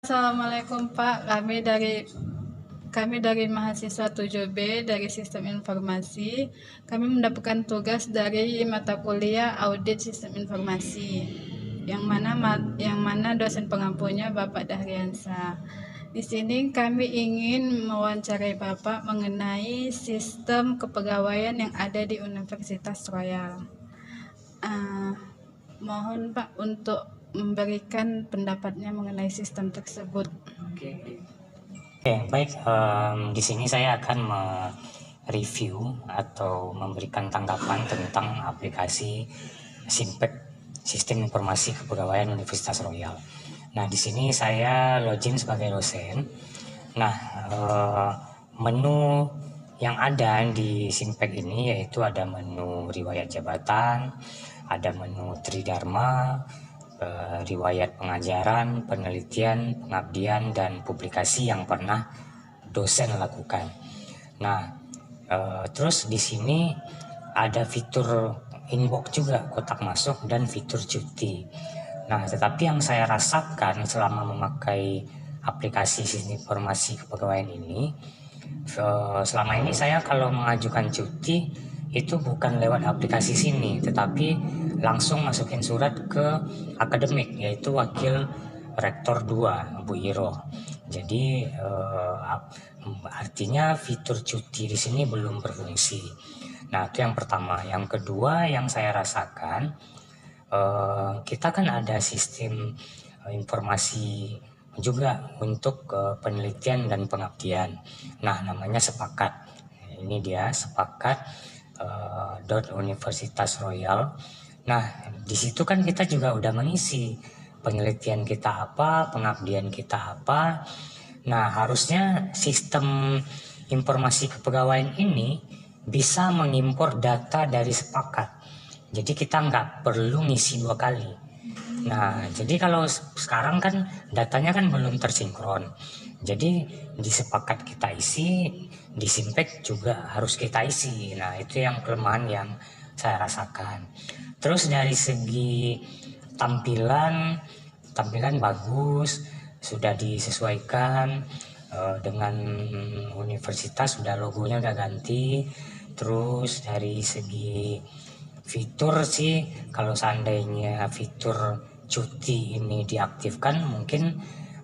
Assalamualaikum Pak, kami dari mahasiswa 7B dari Sistem Informasi. Kami mendapatkan tugas dari mata kuliah Audit Sistem Informasi, yang mana dosen pengampunya Bapak Dahriansa. Di sini kami ingin mewawancarai Bapak mengenai sistem kepegawaian yang ada di Universitas Royal. Mohon Pak untuk memberikan pendapatnya mengenai sistem tersebut. Oke, baik. Di sini saya akan mereview atau memberikan tanggapan tentang aplikasi Simpek Sistem Informasi Kepegawaian Universitas Royal. Nah, di sini saya login sebagai dosen. Nah, menu yang ada di Simpek ini yaitu ada menu riwayat jabatan, ada menu Tridharma, riwayat pengajaran, penelitian, pengabdian, dan publikasi yang pernah dosen lakukan. Nah, terus di sini ada fitur inbox juga, kotak masuk, dan fitur cuti. Nah, tetapi yang saya rasakan selama memakai aplikasi sistem informasi kepegawaian ini, selama ini saya kalau mengajukan cuti itu bukan lewat aplikasi sini, tetapi langsung masukin surat ke akademik, yaitu wakil rektor 2 Bu Iro. Jadi artinya fitur cuti di sini belum berfungsi. Nah, itu yang pertama. Yang kedua yang saya rasakan, kita kan ada sistem informasi juga untuk penelitian dan pengabdian. Nah, namanya Sepakat. Ini dia Sepakat Universitas Royal. Nah, di situ kan kita juga udah mengisi penelitian kita apa, pengabdian kita apa. Nah, harusnya sistem informasi kepegawaian ini bisa mengimpor data dari Sepakat. Jadi kita nggak perlu ngisi 2 kali. Nah, jadi kalau sekarang kan datanya kan belum tersinkron. Jadi di Sepakat kita isi, di Simpek juga harus kita isi. Nah, itu yang kelemahan yang saya rasakan. Terus dari segi tampilan bagus, sudah disesuaikan dengan universitas, sudah logonya udah ganti. Terus dari segi fitur sih, kalau seandainya fitur cuti ini diaktifkan, mungkin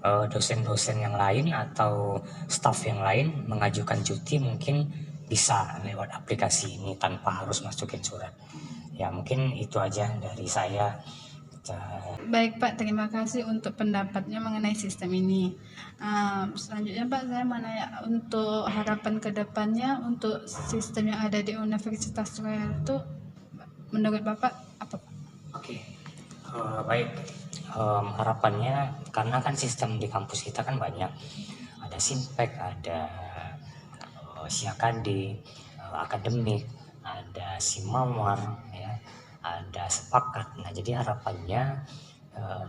dosen-dosen yang lain atau staf yang lain mengajukan cuti mungkin bisa lewat aplikasi ini tanpa harus masukin surat. Ya, mungkin itu aja dari saya. Baik Pak, terima kasih untuk pendapatnya mengenai sistem ini. Selanjutnya Pak, saya mau nanya untuk harapan kedepannya untuk sistem yang ada di Universitas Royal itu menurut Bapak apa Pak? Oke, baik. Harapannya, karena kan sistem di kampus kita kan banyak, ada Simpek, ada Siakade, akademik, ada Simawar, ya, ada Sepakat. Nah, jadi harapannya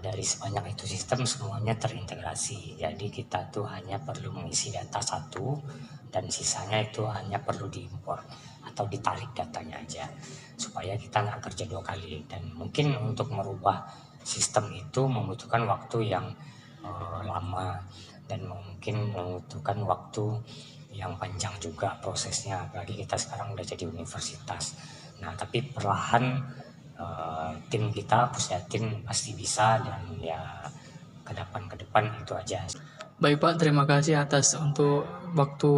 dari sebanyak itu sistem semuanya terintegrasi. Jadi kita tuh hanya perlu mengisi data satu dan sisanya itu hanya perlu diimpor atau ditarik datanya aja, supaya kita nggak kerja 2 kali. Dan mungkin untuk merubah sistem itu membutuhkan waktu yang lama dan mungkin membutuhkan waktu yang panjang juga prosesnya, apalagi kita sekarang udah jadi universitas. Nah, tapi perlahan tim kita, Pusdatin pasti bisa, dan ya ke depan itu aja. Baik Pak, terima kasih atas untuk waktu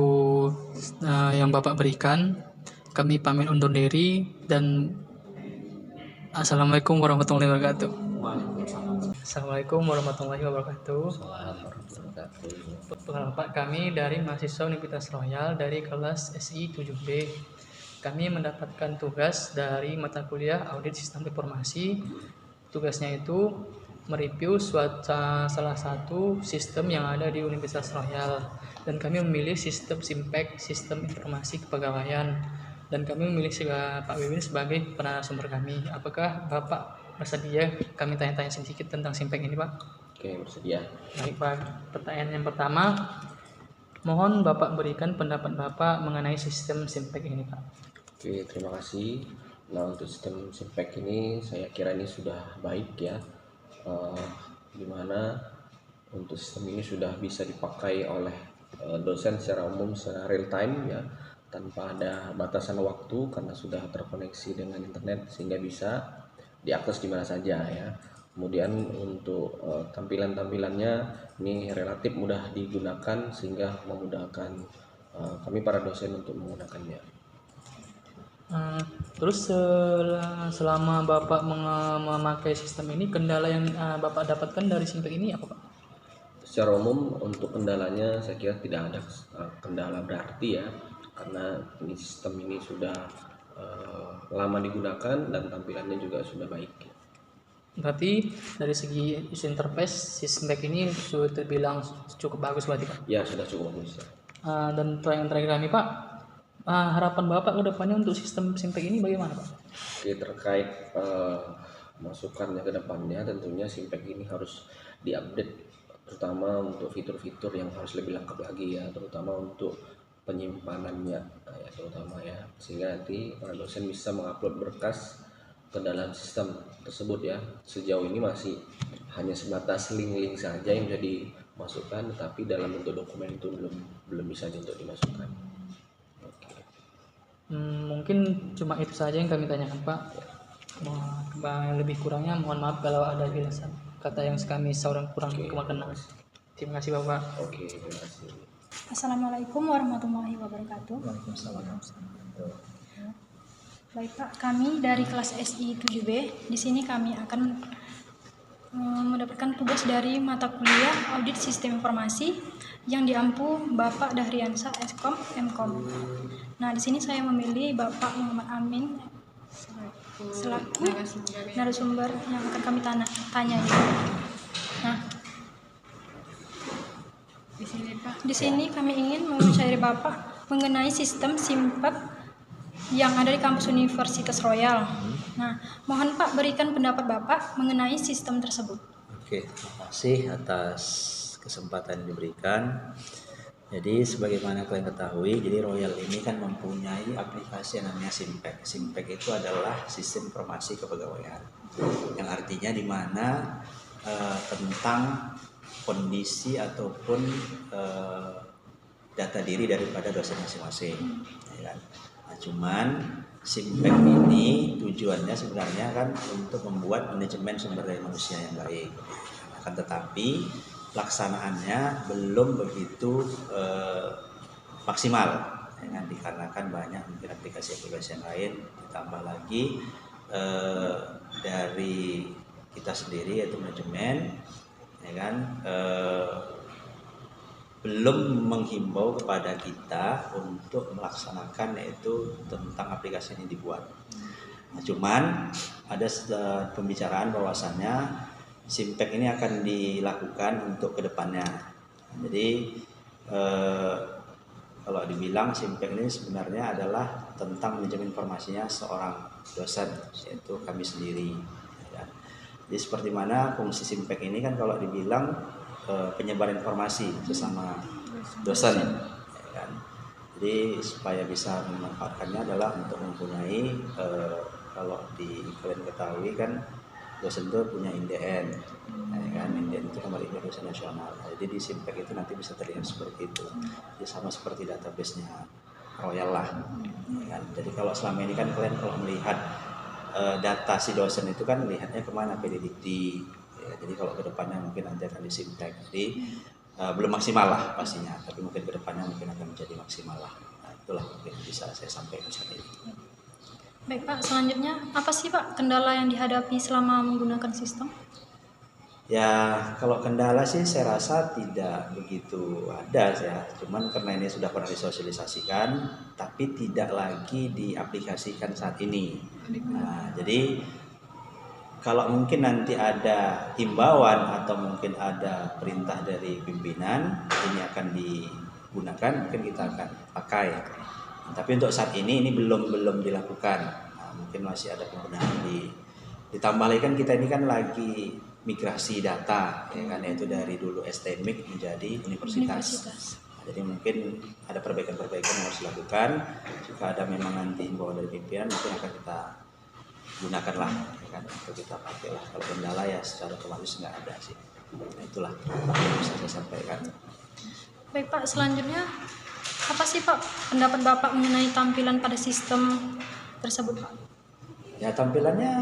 yang Bapak berikan. Kami pamit undur diri dan Assalamualaikum warahmatullahi wabarakatuh. Assalamualaikum warahmatullahi wabarakatuh. Perkenalkan Pak, kami dari mahasiswa Universitas Royal dari kelas SI 7B. Kami mendapatkan tugas dari mata kuliah Audit Sistem Informasi. Tugasnya itu mereview salah satu sistem yang ada di Universitas Royal, dan kami memilih sistem Simpek, Sistem Informasi Kepegawaian, dan kami memilih Pak Wiwin sebagai narasumber kami. Apakah Bapak bersedia kami tanya-tanya sedikit tentang Simpek ini, Pak? Oke, bersedia. Baik Pak, pertanyaan yang pertama, mohon Bapak berikan pendapat Bapak mengenai sistem Simpek ini, Pak. Oke, terima kasih. Nah, untuk sistem Simpek ini saya kira ini sudah baik ya, dimana untuk sistem ini sudah bisa dipakai oleh dosen secara umum secara real time ya, tanpa ada batasan waktu karena sudah terkoneksi dengan internet sehingga bisa diakses di mana saja ya. Kemudian untuk tampilan-tampilannya ini relatif mudah digunakan sehingga memudahkan kami para dosen untuk menggunakannya. Terus selama Bapak memakai sistem ini, kendala yang Bapak dapatkan dari Simpek ini apa Pak? Secara umum untuk kendalanya saya kira tidak ada kendala berarti ya, karena ini sistem ini sudah lama digunakan dan tampilannya juga sudah baik. Berarti dari segi user interface Simpek ini sudah terbilang cukup bagus berarti Pak? Ya sudah cukup bagus ya. Dan yang terakhir kami Pak, harapan Bapak ke depannya untuk sistem Simpek ini bagaimana Pak? Oke, terkait masukannya ke depannya tentunya Simpek ini harus diupdate, terutama untuk fitur-fitur yang harus lebih lengkap lagi ya, terutama untuk penyimpanannya ya, terutama ya, sehingga nanti para dosen bisa mengupload berkas ke dalam sistem tersebut ya. Sejauh ini masih hanya sebatas link-link saja yang bisa dimasukkan, tetapi dalam bentuk dokumen itu belum bisa untuk dimasukkan. Oke. Mungkin cuma itu saja yang kami tanyakan Pak. Lebih kurangnya mohon maaf kalau ada jelasan kata yang kami seorang kurang kena. Terima kasih Bapak. Oke, terima kasih. Assalamualaikum warahmatullahi wabarakatuh. Baik Pak, kami dari kelas SI 7B. Di sini kami akan mendapatkan tugas dari mata kuliah Audit Sistem Informasi yang diampu Bapak Dahriansa Eskom Mkom. Nah, di sini saya memilih Bapak Muhammad Amin selaku narasumber yang akan kami tanya. Nah, di sini kami ingin mencari Bapak mengenai sistem Simpek yang ada di kampus Universitas Royal. Nah, mohon Pak berikan pendapat Bapak mengenai sistem tersebut. Oke, terima kasih atas kesempatan yang diberikan. Jadi sebagaimana kalian ketahui, jadi Royal ini kan mempunyai aplikasi yang namanya Simpek. Simpek itu adalah sistem informasi kepegawaian, yang artinya di mana tentang kondisi ataupun data diri daripada dosen masing-masing. Ya kan? Nah, cuman Simpek ini tujuannya sebenarnya kan untuk membuat manajemen sumber daya manusia yang baik. Akan tetapi pelaksanaannya belum begitu maksimal, ya kan? Dikarenakan banyak mungkin aplikasi-aplikasi yang lain, ditambah lagi dari kita sendiri yaitu manajemen, ya kan, belum menghimbau kepada kita untuk melaksanakan yaitu tentang aplikasi ini dibuat. Nah, cuman ada pembicaraan bahwasannya Simpek ini akan dilakukan untuk kedepannya. Jadi kalau dibilang Simpek ini sebenarnya adalah tentang manajemen informasinya seorang dosen, yaitu kami sendiri. Ya. Jadi seperti mana fungsi Simpek ini kan kalau dibilang penyebar informasi sesama dosen, ya kan? Jadi supaya bisa memanfaatkannya adalah untuk mempunyai kalau kalian ketahui kan dosen itu punya INDN, ya kan? INDN itu nomor induk dosen nasional. Jadi di Simpek itu nanti bisa terlihat seperti itu, jadi sama seperti database-nya Royal lah, ya kan? Jadi kalau selama ini kan kalian kalau melihat data si dosen itu kan lihatnya kemana, PDDikti. Ya, jadi kalau kedepannya mungkin nanti akan di Simpek, jadi belum maksimal lah pastinya, tapi mungkin kedepannya mungkin akan menjadi maksimal lah. Nah, itulah mungkin bisa saya sampaikan saat ini. Baik Pak, selanjutnya apa sih Pak kendala yang dihadapi selama menggunakan sistem? Ya kalau kendala sih saya rasa tidak begitu ada ya, cuman karena ini sudah pernah disosialisasikan, tapi tidak lagi diaplikasikan saat ini. Nah, jadi kalau mungkin nanti ada himbauan atau mungkin ada perintah dari pimpinan ini akan digunakan, mungkin kita akan pakai. Tapi untuk saat ini belum dilakukan. Nah, mungkin masih ada pembenahan ditambah lagi kan kita ini kan lagi migrasi data, ya kan, yaitu dari dulu STMIC menjadi universitas. Nah, jadi mungkin ada perbaikan-perbaikan yang harus dilakukan. Jika ada memang nanti himbauan dari pimpinan, mungkin akan kita gunakanlah, ya kan, untuk kita pakai lah. Kalau kendala ya secara otomatis nggak ada sih. Nah, itulah yang bisa saya sampaikan. Baik Pak, selanjutnya apa sih Pak pendapat Bapak mengenai tampilan pada sistem tersebut Pak? Ya tampilannya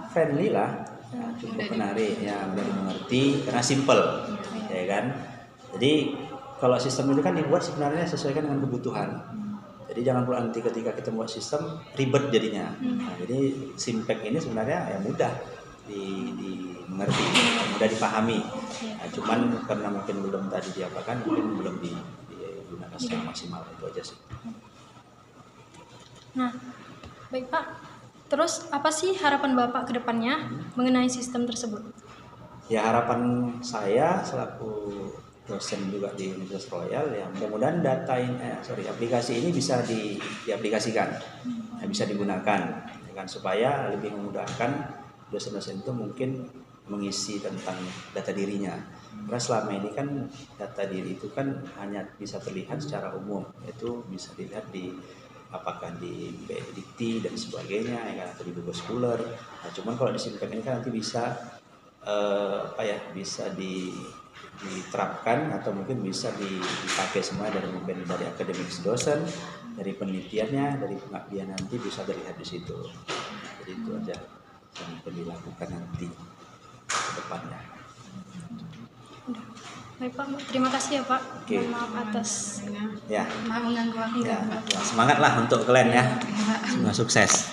friendly lah, ya, cukup menarik, ya mudah dimengerti karena simple, ya kan. Jadi kalau sistem itu kan dibuat sebenarnya sesuaikan dengan kebutuhan. Jadi jangan perlu nanti ketika kita buat sistem ribet jadinya. Nah, jadi Simpek ini sebenarnya ya mudah dimengerti, mudah dipahami. Nah, cuman karena mungkin belum tadi diapakan, mungkin belum digunakan secara maksimal, itu aja sih. Nah, baik Pak. Terus apa sih harapan Bapak ke depannya mengenai sistem tersebut? Ya harapan saya selaku dosen juga di Universitas Royal ya mudah-mudahan aplikasi ini bisa diaplikasikan, bisa digunakan ya kan, supaya lebih memudahkan dosen-dosen itu mungkin mengisi tentang data dirinya. Karena selama ini kan data diri itu kan hanya bisa terlihat secara umum, itu bisa dilihat apakah di PDT dan sebagainya ya kan, atau di Google Scholar. Nah, cuman kalau di Simpek ini kan nanti bisa bisa diterapkan atau mungkin bisa dipakai semua dari akademik dosen, dari penelitiannya, dari pengabdian nanti bisa terlihat di situ. Jadi itu aja yang akan dilakukan nanti ke depannya. Baik Pak, terima kasih ya Pak. Oke. Maaf atas Ya, Maaf mengganggu waktu. ya, semangat lah untuk kalian ya. Semoga sukses.